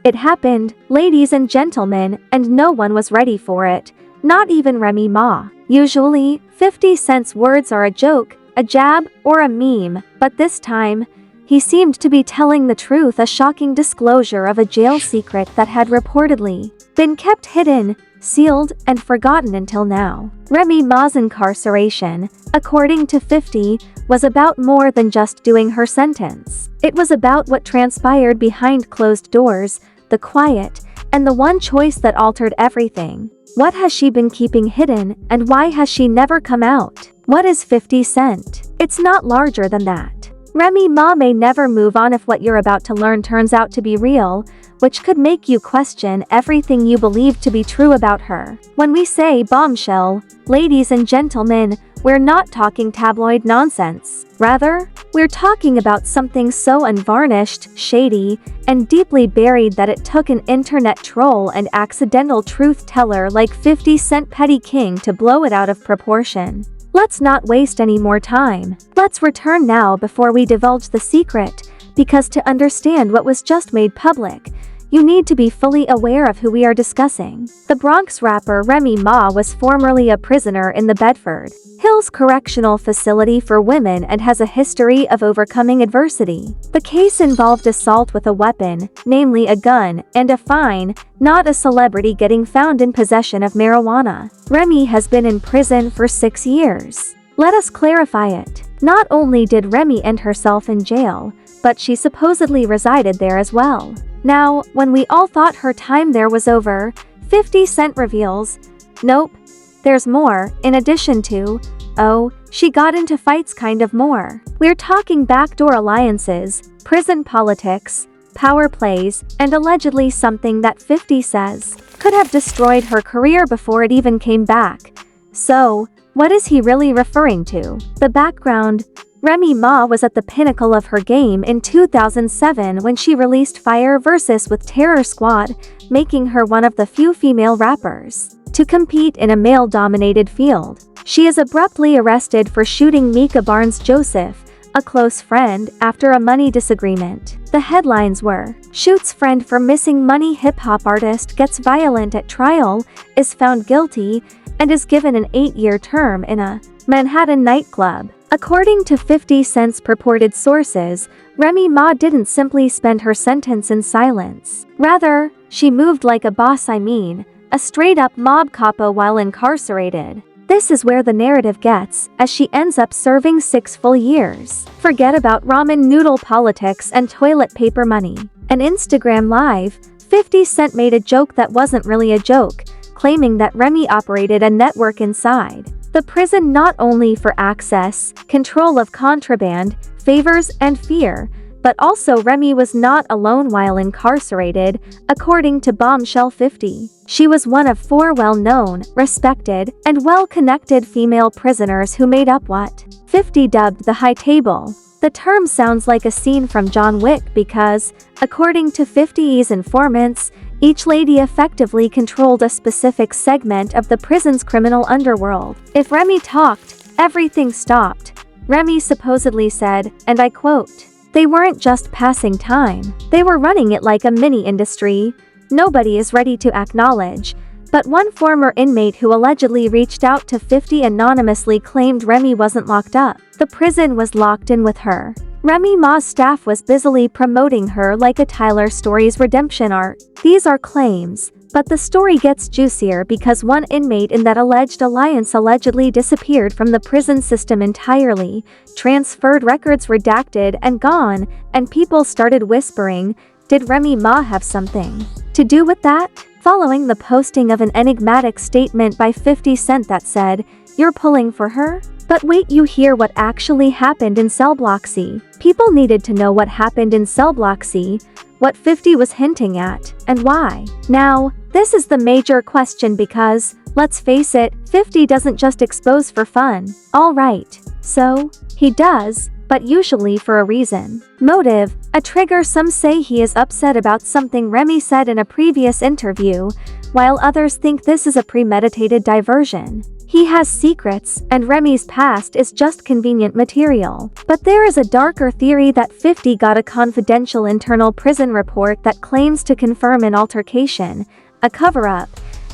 It happened, ladies and gentlemen, and no one was ready for it. Not even Remy Ma. Usually, 50 Cent's words are a joke, a jab, or a meme, but this time, he seemed to be telling the truth, a shocking disclosure of a jail secret that had reportedly been kept hidden, sealed, and forgotten until now. Remy Ma's incarceration, according to 50, was about more than just doing her sentence. It was about what transpired behind closed doors, the quiet, and the one choice that altered everything. What has she been keeping hidden, and why has she never come out? What is 50 Cent? It's not larger than that. Remy Ma may never move on if what you're about to learn turns out to be real, which could make you question everything you believe to be true about her. When we say bombshell, ladies and gentlemen, we're not talking tabloid nonsense. Rather, we're talking about something so unvarnished, shady, and deeply buried that it took an internet troll and accidental truth teller like 50 Cent Petty King to blow it out of proportion. Let's not waste any more time. Let's return now before we divulge the secret, because to understand what was just made public, you need to be fully aware of who we are discussing. The Bronx rapper Remy Ma was formerly a prisoner in the Bedford Hills Correctional Facility for women and has a history of overcoming adversity. The case involved assault with a weapon, namely a gun, and a fine, not a celebrity getting found in possession of marijuana. Remy has been in prison for 6 years. Let us clarify it. Not only did Remy end herself in jail, but she supposedly resided there as well. Now, when we all thought her time there was over, 50 Cent reveals, nope, there's more. In addition to, oh, she got into fights kind of more. We're talking backdoor alliances, prison politics, power plays, and allegedly something that 50 says could have destroyed her career before it even came back. So, what is he really referring to? The background: Remy Ma was at the pinnacle of her game in 2007 when she released Fire vs. with Terror Squad, making her one of the few female rappers to compete in a male-dominated field. She is abruptly arrested for shooting Mika Barnes-Joseph, a close friend, after a money disagreement. The headlines were, "Shoots friend for missing money, hip-hop artist gets violent at trial, is found guilty, and is given an 8-year term in a Manhattan nightclub." According to 50 Cent's purported sources, Remy Ma didn't simply spend her sentence in silence. Rather, she moved like a boss, a straight-up mob capo while incarcerated. This is where the narrative gets, as she ends up serving 6 full years. Forget about ramen noodle politics and toilet paper money. An Instagram Live, 50 Cent made a joke that wasn't really a joke, claiming that Remy operated a network inside the prison not only for access, control of contraband, favors, and fear, but also Remy was not alone while incarcerated, according to Bombshell 50. She was one of 4 well-known, respected, and well-connected female prisoners who made up what 50 dubbed the High Table. The term sounds like a scene from John Wick because, according to 50's informants, each lady effectively controlled a specific segment of the prison's criminal underworld. If Remy talked, everything stopped. Remy supposedly said, and I quote, "They weren't just passing time. They were running it like a mini-industry. Nobody is ready to acknowledge." But one former inmate who allegedly reached out to 50 anonymously claimed Remy wasn't locked up. The prison was locked in with her. Remy Ma's staff was busily promoting her like a Tyler Story's redemption arc. These are claims, but the story gets juicier because one inmate in that alleged alliance allegedly disappeared from the prison system entirely, transferred records redacted and gone, and people started whispering, did Remy Ma have something to do with that? Following the posting of an enigmatic statement by 50 Cent that said, "You're pulling for her?" But wait, you hear what actually happened in Cell Block C. People needed to know what happened in Cell Block C, what 50 was hinting at, and why. Now, this is the major question because, let's face it, 50 doesn't just expose for fun. Alright, so, he does, but usually for a reason. Motive, a trigger. Some say he is upset about something Remy said in a previous interview, while others think this is a premeditated diversion. He has secrets, and Remy's past is just convenient material. But there is a darker theory that 50 got a confidential internal prison report that claims to confirm an altercation, a cover-up,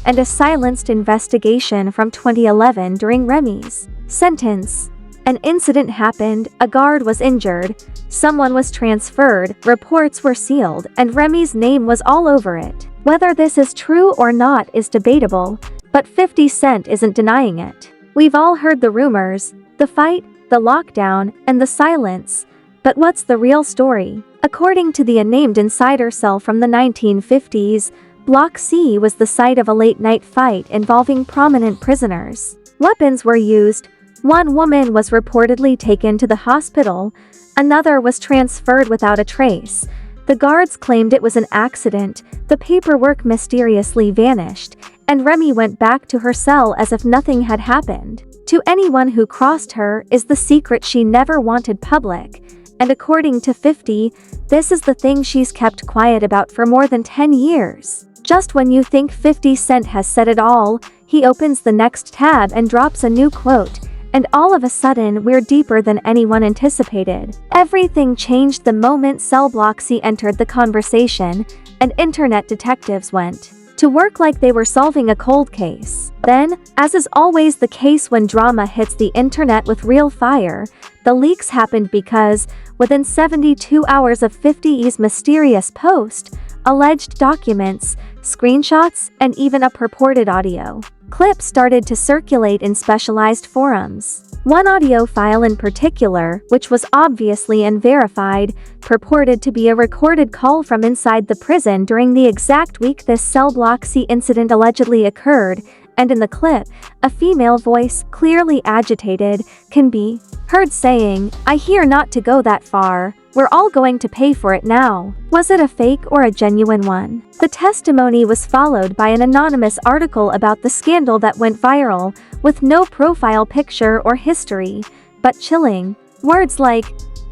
and a silenced investigation from 2011 during Remy's sentence. An incident happened, a guard was injured, someone was transferred, reports were sealed, and Remy's name was all over it. Whether this is true or not is debatable, but 50 Cent isn't denying it. We've all heard the rumors, the fight, the lockdown, and the silence, but what's the real story? According to the unnamed insider cell from the 1950s, Block C was the site of a late-night fight involving prominent prisoners. Weapons were used. One woman was reportedly taken to the hospital, another was transferred without a trace. The guards claimed it was an accident, the paperwork mysteriously vanished, and Remy went back to her cell as if nothing had happened. To anyone who crossed her is the secret she never wanted public, and according to 50, this is the thing she's kept quiet about for more than 10 years. Just when you think 50 Cent has said it all, he opens the next tab and drops a new quote, and all of a sudden we're deeper than anyone anticipated. Everything changed the moment Cell Block C entered the conversation, and internet detectives went to work like they were solving a cold case. Then, as is always the case when drama hits the internet with real fire, the leaks happened because, within 72 hours of 50's mysterious post, alleged documents, screenshots, and even a purported audio clip started to circulate in specialized forums. One audio file in particular, which was obviously unverified, purported to be a recorded call from inside the prison during the exact week this Cell Block C incident allegedly occurred, and in the clip, a female voice, clearly agitated, can be heard saying, "I hear not to go that far. We're all going to pay for it now." Was it a fake or a genuine one? The testimony was followed by an anonymous article about the scandal that went viral, with no profile picture or history, but chilling words like,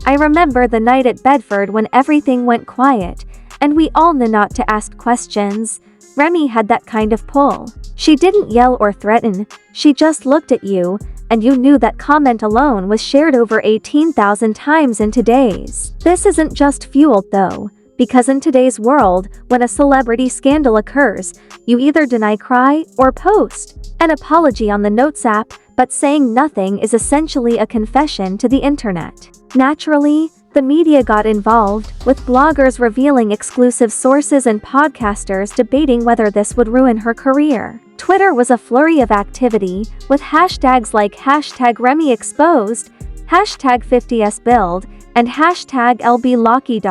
"I remember the night at Bedford when everything went quiet, and we all knew not to ask questions." Remy had that kind of pull. She didn't yell or threaten, she just looked at you, and you knew that comment alone was shared over 18,000 times in today's. This isn't just fueled though, because in today's world, when a celebrity scandal occurs, you either deny, cry, or post an apology on the Notes app, but saying nothing is essentially a confession to the internet. Naturally, the media got involved, with bloggers revealing exclusive sources and podcasters debating whether this would ruin her career. Twitter was a flurry of activity, with hashtags like #RemyExposed, #50sbuild, and #LBLocky.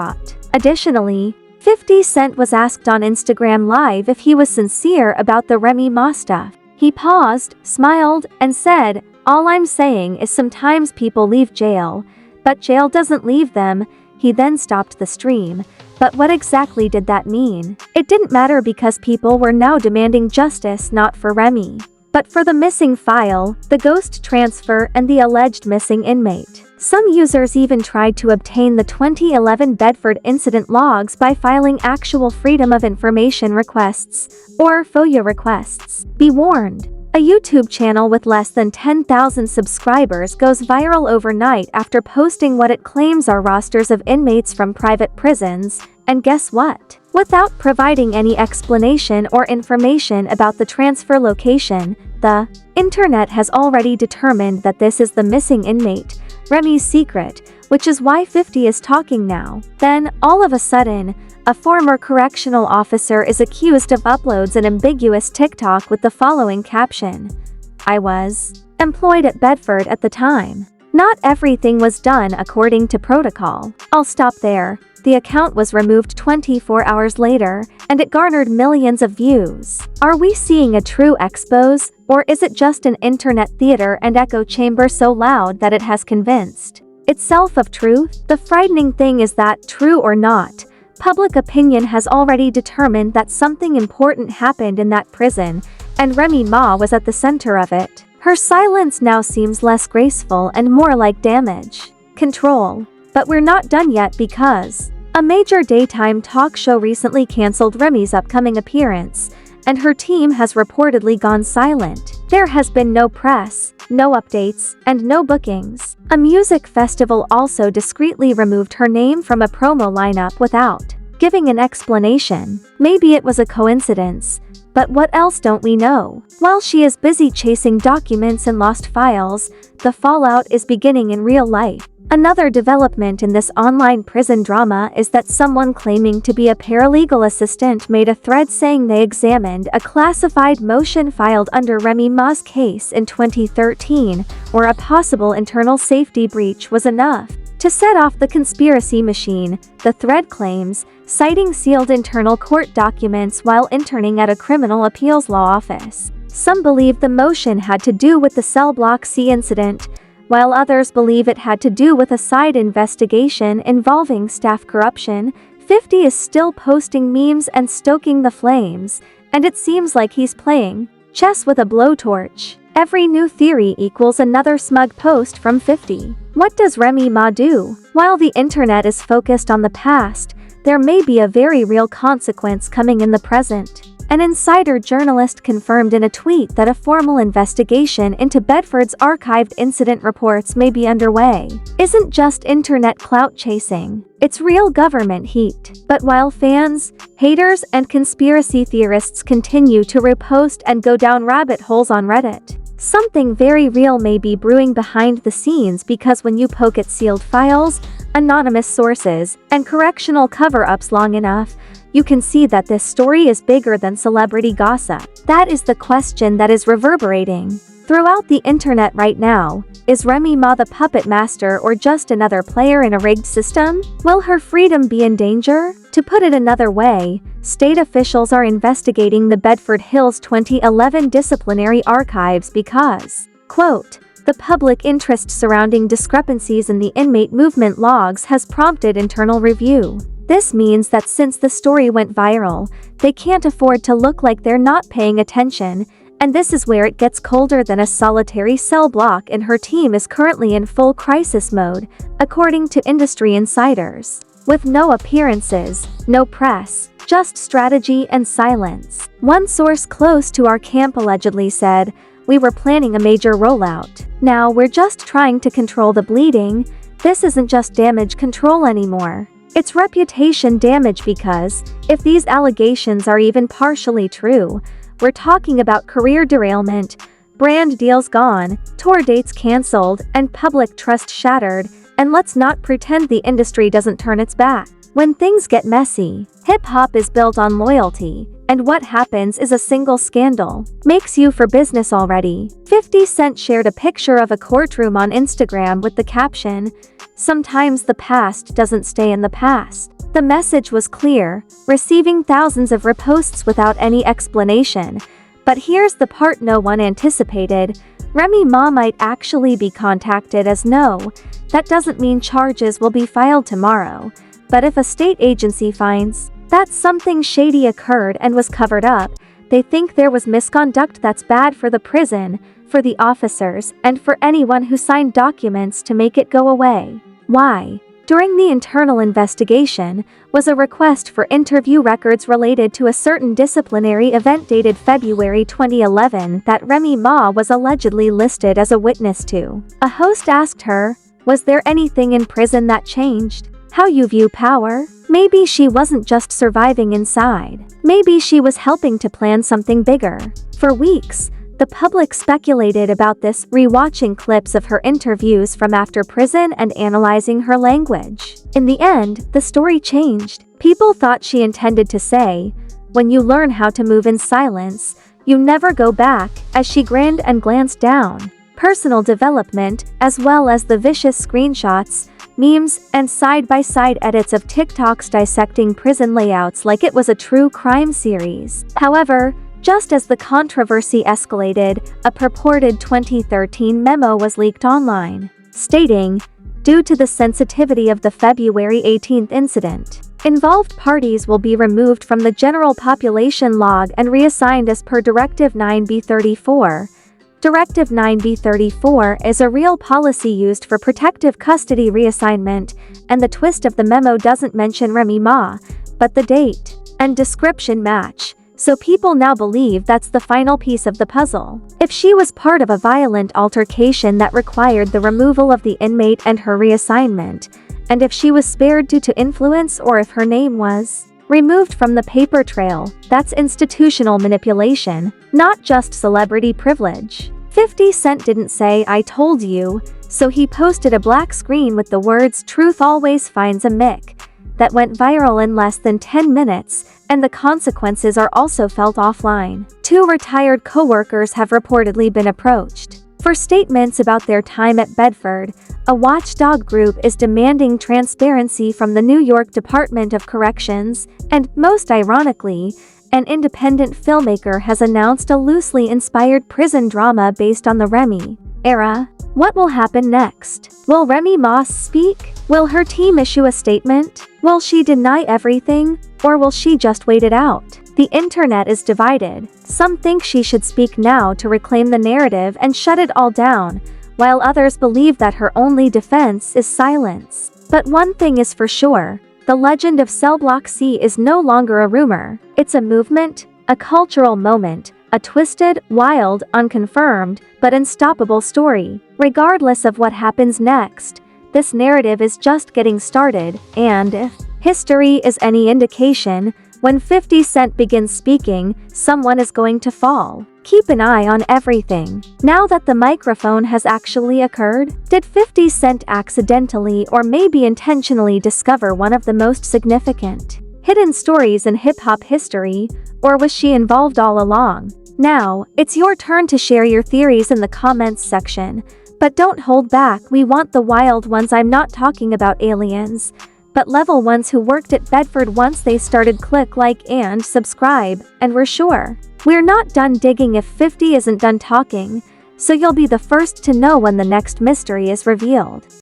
Additionally, 50 Cent was asked on Instagram Live if he was sincere about the Remy Ma stuff. He paused, smiled, and said, "All I'm saying is sometimes people leave jail, but jail doesn't leave them." He then stopped the stream. But what exactly did that mean? It didn't matter because people were now demanding justice not for Remy, but for the missing file, the ghost transfer, and the alleged missing inmate. Some users even tried to obtain the 2011 Bedford incident logs by filing actual Freedom of Information requests, or FOIA requests. Be warned. A YouTube channel with less than 10,000 subscribers goes viral overnight after posting what it claims are rosters of inmates from private prisons, and guess what? Without providing any explanation or information about the transfer location, the internet has already determined that this is the missing inmate, Remy's secret, which is why 50 is talking now. Then, all of a sudden, a former correctional officer is accused of uploads an ambiguous TikTok with the following caption: "I was employed at Bedford at the time. Not everything was done according to protocol." I'll stop there. The account was removed 24 hours later, and it garnered millions of views. Are we seeing a true expose, or is it just an internet theater and echo chamber so loud that it has convinced itself of truth? The frightening thing is that, true or not, public opinion has already determined that something important happened in that prison, and Remy Ma was at the center of it. Her silence now seems less graceful and more like damage control. But we're not done yet because a major daytime talk show recently canceled Remy's upcoming appearance, and her team has reportedly gone silent. There has been no press, no updates, and no bookings. A music festival also discreetly removed her name from a promo lineup without giving an explanation. Maybe it was a coincidence, but what else don't we know? While she is busy chasing documents and lost files, the fallout is beginning in real life. Another development in this online prison drama is that someone claiming to be a paralegal assistant made a thread saying they examined a classified motion filed under Remy Ma's case in 2013, where a possible internal safety breach was enough to set off the conspiracy machine, the thread claims, citing sealed internal court documents while interning at a criminal appeals law office. Some believe the motion had to do with the Cell Block C incident, while others believe it had to do with a side investigation involving staff corruption. 50 is still posting memes and stoking the flames, and it seems like he's playing chess with a blowtorch. Every new theory equals another smug post from 50. What does Remy Ma do? While the internet is focused on the past, there may be a very real consequence coming in the present. An insider journalist confirmed in a tweet that a formal investigation into Bedford's archived incident reports may be underway. Isn't just internet clout chasing, it's real government heat. But while fans, haters, and conspiracy theorists continue to repost and go down rabbit holes on Reddit, something very real may be brewing behind the scenes, because when you poke at sealed files, anonymous sources, and correctional cover-ups long enough, you can see that this story is bigger than celebrity gossip. That is the question that is reverberating throughout the internet right now. Is Remy Ma the puppet master or just another player in a rigged system? Will her freedom be in danger? To put it another way, state officials are investigating the Bedford Hills 2011 disciplinary archives because, quote, the public interest surrounding discrepancies in the inmate movement logs has prompted internal review. This means that since the story went viral, they can't afford to look like they're not paying attention, and this is where it gets colder than a solitary cell block, and her team is currently in full crisis mode, according to industry insiders. With no appearances, no press, just strategy and silence. One source close to our camp allegedly said, "We were planning a major rollout. Now we're just trying to control the bleeding. This isn't just damage control anymore. It's reputation damage, because if these allegations are even partially true, we're talking about career derailment, brand deals gone, tour dates cancelled, and public trust shattered. And let's not pretend the industry doesn't turn its back. When things get messy, hip-hop is built on loyalty, and what happens is a single scandal makes you for business already." 50 Cent shared a picture of a courtroom on Instagram with the caption, "Sometimes the past doesn't stay in the past." The message was clear, receiving thousands of reposts without any explanation. But here's the part no one anticipated. Remy Ma might actually be contacted. As no, that doesn't mean charges will be filed tomorrow. But if a state agency finds that something shady occurred and was covered up, they think there was misconduct, that's bad for the prison, for the officers, and for anyone who signed documents to make it go away. Why? During the internal investigation was a request for interview records related to a certain disciplinary event dated February 2011 that Remy Ma was allegedly listed as a witness to. A host asked her, "Was there anything in prison that changed how you view power?" Maybe she wasn't just surviving inside. Maybe she was helping to plan something bigger. For weeks, the public speculated about this, rewatching clips of her interviews from after prison and analyzing her language. In the end, the story changed. People thought she intended to say, "When you learn how to move in silence, you never go back," as she grinned and glanced down. Personal development, as well as the vicious screenshots, memes, and side-by-side edits of TikToks dissecting prison layouts like it was a true crime series. However, just as the controversy escalated, a purported 2013 memo was leaked online, stating, "Due to the sensitivity of the February 18th incident, involved parties will be removed from the general population log and reassigned as per Directive 9B34. Directive 9B34 is a real policy used for protective custody reassignment, and the twist of the memo doesn't mention Remy Ma, but the date and description match, so people now believe that's the final piece of the puzzle. If she was part of a violent altercation that required the removal of the inmate and her reassignment, and if she was spared due to influence, or if her name was removed from the paper trail, that's institutional manipulation, not just celebrity privilege. 50 Cent didn't say "I told you," so he posted a black screen with the words "Truth always finds a Mick" that went viral in less than 10 minutes, and the consequences are also felt offline. 2 retired co-workers have reportedly been approached for statements about their time at Bedford. A watchdog group is demanding transparency from the New York Department of Corrections, and, most ironically, an independent filmmaker has announced a loosely inspired prison drama based on the Remy era. What will happen next? Will Remy Ma speak? Will her team issue a statement? Will she deny everything, or will she just wait it out? The internet is divided. Some think she should speak now to reclaim the narrative and shut it all down, while others believe that her only defense is silence. But one thing is for sure: the legend of Cell Block C is no longer a rumor. It's a movement, a cultural moment, a twisted, wild, unconfirmed, but unstoppable story. Regardless of what happens next, this narrative is just getting started, and if history is any indication, when 50 Cent begins speaking, someone is going to fall. Keep an eye on everything. Now that the microphone has actually occurred, did 50 Cent accidentally or maybe intentionally discover one of the most significant hidden stories in hip-hop history, or was she involved all along? Now, it's your turn to share your theories in the comments section, but don't hold back. We want the wild ones. I'm not talking about aliens, but level ones who worked at Bedford once they started. Click like and subscribe, and we're sure we're not done digging if 50 isn't done talking, so you'll be the first to know when the next mystery is revealed.